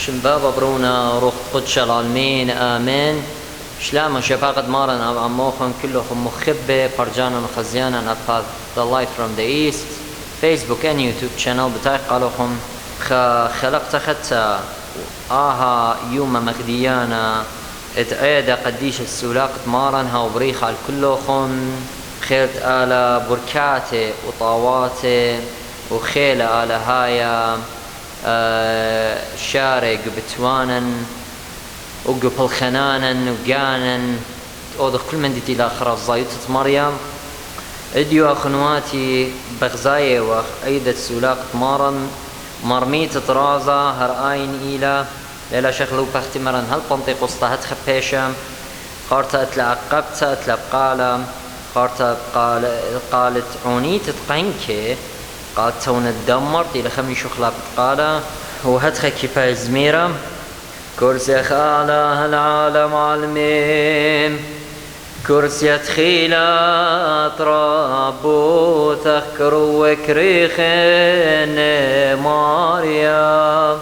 شنبابا برونا روح قدش العالمين آمين. شلام شفاقة مارن عموخن كلهم مخبة فرجانا وخزيانا أبقى The Light from the East فيسبوك and يوتيوب channel بتاعي قالوهم خلقت خدت يوم مخديانا اتعيد قديش السولاق مارن هاو بريخ على كلهم خيرت آلا بركاتي وطاواتي وخيل آلا هايا شارق بتوانن وقبل خنانا وقانا اوضخ كل من ديتي لاخر الزايطة مريم اديو اخنواتي بغزاية واخ ايدة سولاق مارن مرميت طرازة هرآين إيلا ليلا شخلو بختي مرن هل بنطيق وسطهت خبيشم قارتا اتلعقبت اتلبقالا قارتا قالت عوني تتقنكي قالت تون الدمر إلى خمي شخلا بتقالا وهدخ كيفاي زميرة كرسي خالا العالم عالمين كرسي تخيلات ربو تخكرو وكريخن ماريا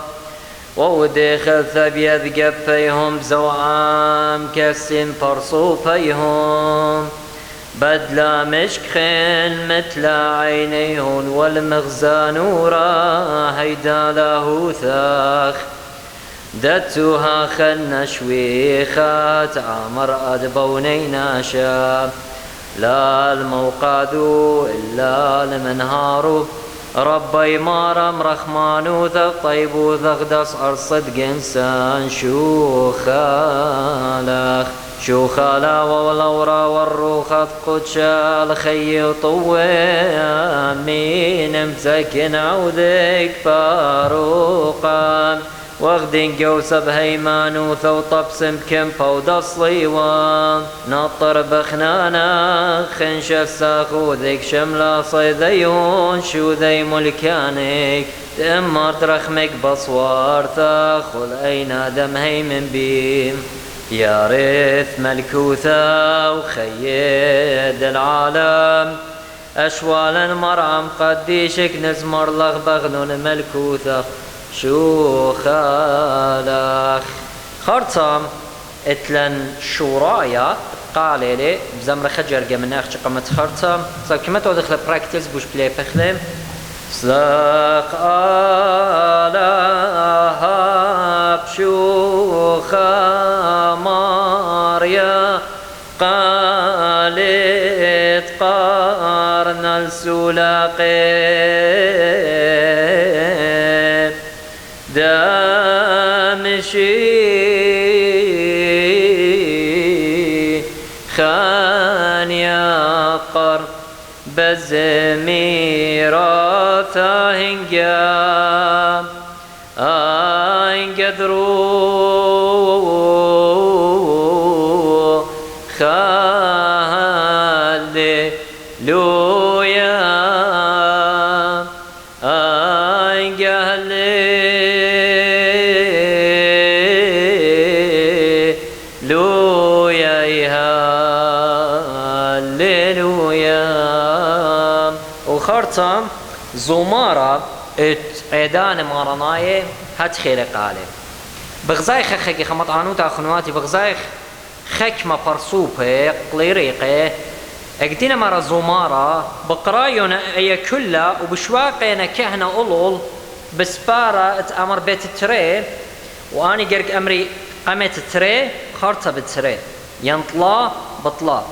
ودخل ثبيت قفيهم زوعام كسن فرصو فيهم بدلا مشكخن مثل عينيهن والمغزى نورا هيدا له ثاخ دتوها خلنا شويخات عمر أدبوني ناشا لا الموقادو إلا المنهارو ربي مارم رحمانو ذا طيبو ذغدس أرصد إنسان شو خالا والورا والروخات قدشا الخي طوي مين مسكن عودك فاروقا واخدين قوسة بهيمان وثو طبسم كم فود الصيوان نطر بخنانا خنشف ساخوذك شملا صيديون شو ذي ملكانك تأمر ترخمك بصوار تاخذ أين دم هيمن بيم يا ريث ملكوثا وخيد العالم أشوال مرعم قديشك نزمر لغبغنون ملكوثا شو خالخ خرطم اتلن شورايا قال لي بزمر خجر من اخ قمت خرطم صار كما تو دخل براكتس بوش بلاي بخلم سلاق على بشو خماريا قالت قارن السلاقين دامشي خان يقر بزميرا ثاهنجا انقدروا خالي لويا وخرطم زمارة عيدان مارناية هات خير قالي بغزايخ خكي خمط عنوتا خنواتي بغزايخ خكمة فرصوبة قليريقة اقدينا مرة زمارة بقرايونا اي كلها وبشواقينا كهنة أولول بسبارة اتأمر بيت التري واني قرق امري قامت التري خرطة بالتري ينطلا بطلا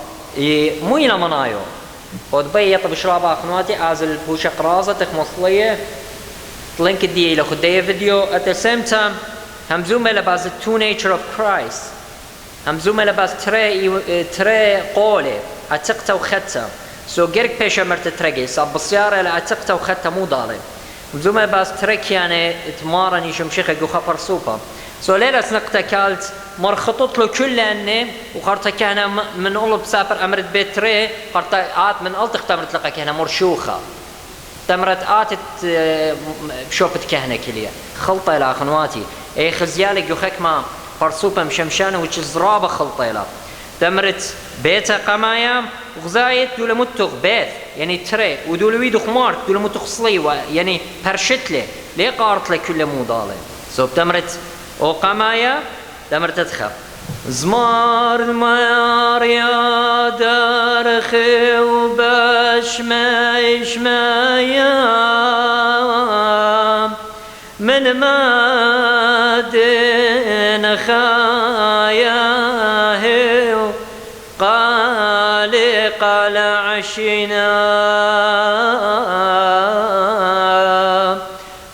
مو ينا منايو ودبيط بشرابها اخنواتي ازل بوشة قرازة تخمصلية لينك دي الى خدية فيديو at the same time همزومة لباز two nature of Christ همزومة لباز تري قولي اتقتا وخدتا سو قرق بيشا مرت ترقي صاب بالسيارة لاتقتا وخدتا مو ضالي همزومة لباز ترك يعني تمارن يشمشيخة قوخا فرصوبة سو ليلة سنقتا كالت مرخطط له كل أني وخرطة كهنا من أول بسافر أمرت بيت تري خرطة آت من أول تختمرت لقى كهنا مرشوخة تمرت آتت بشوفت كهنا كليا خلطة إلى أخنواتي أي خزيالك يخك ما فرصوبة مشمشانة وش زرابة خلطة إلى تمرت بيتا قمايا وغزايت دول متخ بيت يعني تري ودول ويدو خمارت دول متخ صلي يعني برشتلي ليه قارت لك كل مو ضالي سو تمرت وقمايا دمر تدخل زمار ماريا درخي وباش مايش مايا من مادن خايا هيو قال عشينا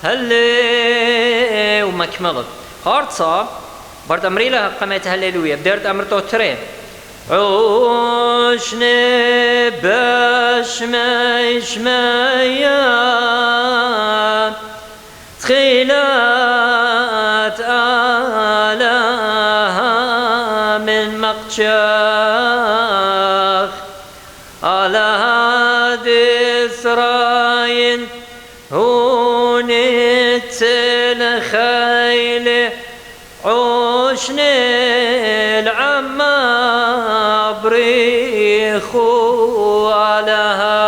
هلي ومكملت خارطة برد أمري لها قمت هللويا بدرت أمرتو ترين عوشني باش مايش مايا تخيلات آلها من مقشاخ على هادي إسرائيل هونت الخيل عوشني العما بريخو علىها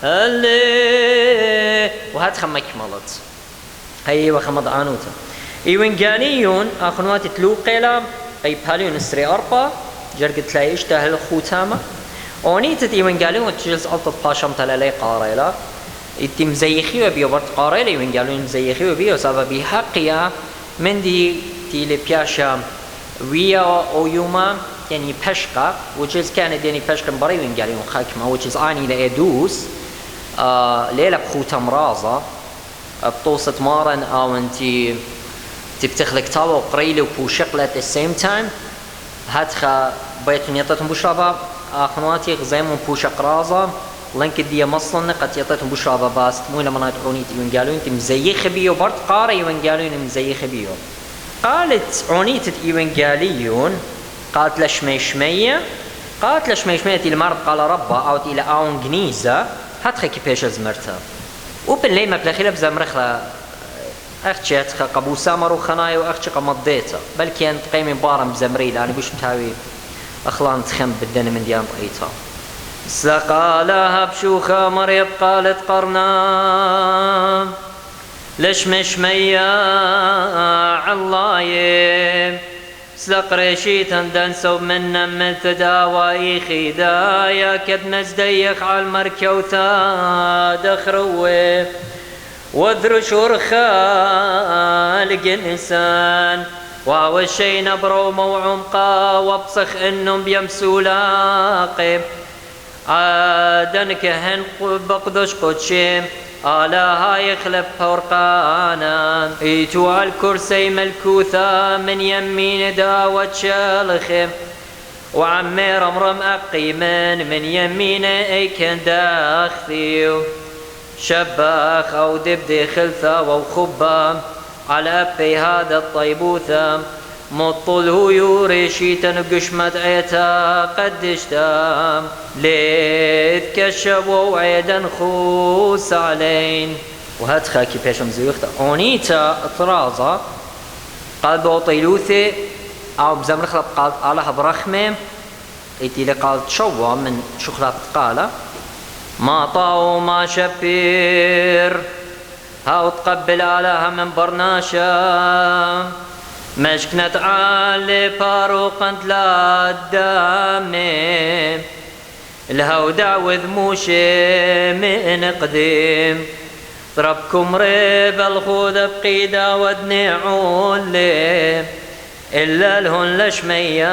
اللي وهات خمك ملط هي وخمض عنوتا إيوانجاليون أخنواتي تلو قيلا أي باليون استري أربا جرقت تلاقي اشتهل خوتاما ونيتت إيوانجاليون تجلس ألطة باشام تلالي قاريلا إتي مزيخي وبيو برد قاريلا إيوانجاليون مزيخي وبيو سابا بحقيا من دي تيلي بياشا ويا أو يوما يعني بشقة which is كانت يعني بشقة مباري إيوانجاليون خاكمة which is آني لأدوس ليلة بخوتا مرازة بطوسة مارن أو انتي تبتخلق تاوى وقريلي وبوشقلة at the same time هاتخا بيتون يطيتهم بشرابا أخنواتي غزيمون بوشق رازة لنك دي مصلنا قد يطيتهم بشرابا باست مو لما ناتعوني إيوانجاليون انتي مزيخ بيو برد قارة إيوانجاليون مزيخ بيو قالت عنيتة إيوانجاليون قالت لشميشمية قالت لشميشمية تيلي مرض قال ربا أو تيلي آون جنيزة هاتخا كي بيش زمرتها وبالليل ما بلاخيلا بزمرخلا أختي هاتخا قبو سامر وخناي وأختي قمضيتها بل كانت قيمي بارم بزمريل أنا بوش متاوي أخلان تخم بالدن من ديان طقيتها سقالها بشوخة مريض قالت قرنا لشمشمية عاللايم سلقريشيت هندنسو منا من تداوي خدايا كد مزديخ عالمركوثا دخروي وذرو شرخا الإنسان وعوشينا برومة وعمقا وابصخ انهم بيمسوا لاقي عادن كهن بقدش قدشيم آلاها يخلب فرقانا ايتو على الكرسي ملكوثا من يمين داوة شالخي وعمي رمرم أقيمن من يمين ايكن داخثيو شباخ أو دبدي خلثة وخبا على أبي هذا الطيبوثة مطلو يوريشيتن قشمت عيتا قدشتا ليث كشبوا عيدا خوس علين وهات خاكي بيشم زيوختا اونيتا طرازة قال بوطيلوثي او بزمرخلب قالت آلها برخمة ايتي لقالت شوا من شخلات قالة ما طاو ما شبير هاو تقبل آلها من برناشا مشكنت عالي باروقنت لا دامي الهودع وذموشي من قديم ضربكم ريب الخود بقيدة ودني عولي إلا لهن لشمية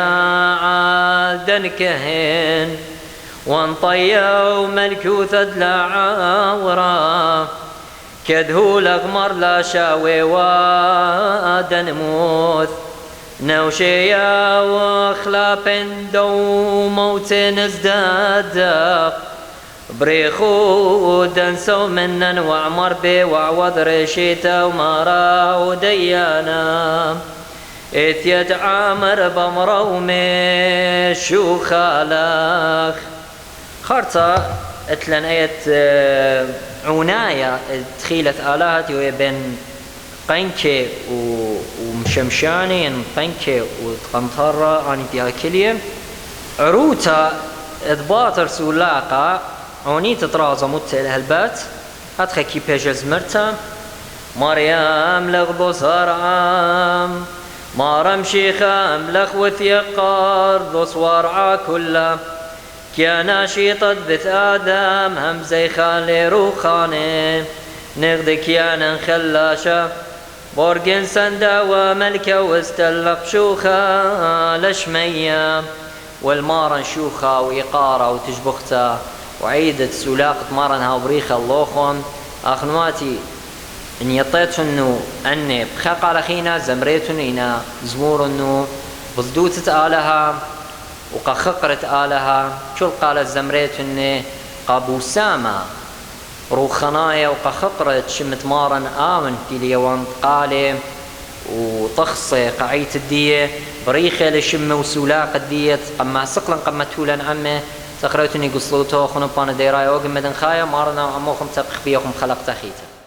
عادن كهن وانطيوا ملكوثة لعاورا كدهو الأغمر لا شاوي وادن موث نوشيا وخلاف دو موت ازداد بريخو دنسو منن وعمر بي وعوض رشيتا ومارا وديانا اتيت عامر بمرومي شو خالخ خارطة اتلن ايت عناية تخيلت آلات بين قنكة ومشمشاني قنكة وتقنطرة عن بياكلية عروتا اضباط رسولاقة عني تطرازة مت لهالبات هاتخا كي بيجز مرتا مريم لغضو صرعام مارم شيخام لخوث يقار ذو صوارعا كله كيانا شيطت بث آدم همزي خالي روخاني نغد كيانا خلاشا بورجن سندا وملكة واستلق شوخا لشمية والمارن شوخا ويقارة وتجبختا وعيدت سلاقة مارنها وبريخة اللوخون أخنواتي إن يطيت إنه أني بخاق على خينا زمريت إنا زمور إنه بصدوتة آلها وقخقرت آلها شو قال الزمريت إني قابوسامة روخنايا وقخقرت شمت مارن آمن كيلي وانت قالي وطخصي قعيت الدية بريخة لشم وسلاق الدية قما سقلا قما تولا عمه سقريتني قصلوتو خنبان ديراي وقم مدن خايا مارنا وعموكم تبخ فيكم خلق تخيته